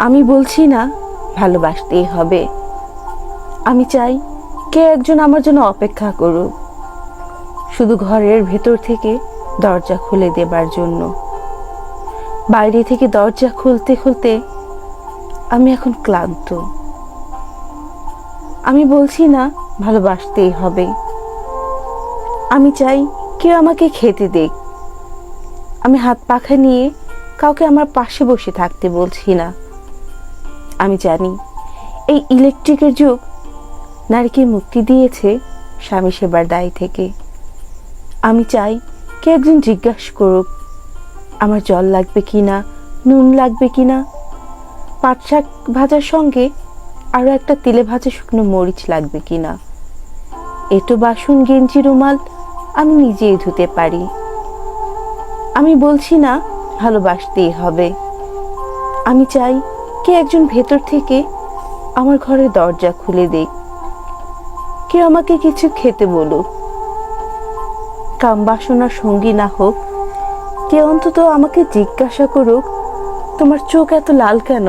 আমি বলছি না ভালোবাসতেই হবে। আমি চাই কে একজন আমার জন্য অপেক্ষা করুক, শুধু ঘরের ভেতর থেকে দরজা খুলে দেবার জন্য। বাইরে থেকে দরজা খুলতে খুলতে আমি এখন ক্লান্ত। আমি বলছি না ভালোবাসতেই হবে। আমি চাই কেউ আমাকে খেতে দেখ। আমি হাত পাখা নিয়ে কাউকে আমার পাশে বসে থাকতে বলছি না। আমি জানি এই ইলেকট্রিকের যুগ নারীকে মুক্তি দিয়েছে স্বামী সেবার দায় থেকে। আমি চাই কে একজন জিজ্ঞাসা করুক আমার জল লাগবে কিনা, নুন লাগবে কিনা, পাট শাক ভাজার সঙ্গে আরো একটা তেলে ভাজা শুকনো মরিচ লাগবে কিনা। এটো বাসন গেঞ্জি রুমাল আমি নিজেই ধুতে পারি। আমি বলছি না ভালোবাসতেই হবে। আমি চাই কে একজন ভেতর থেকে আমার ঘরের দরজা খুলে দেখ, কেউ আমাকে কিছু খেতে বলুক। কাম বাসনার সঙ্গী না হোক, কেউ অন্তত আমাকে জিজ্ঞাসা করুক তোমার চোখ এত লাল কেন।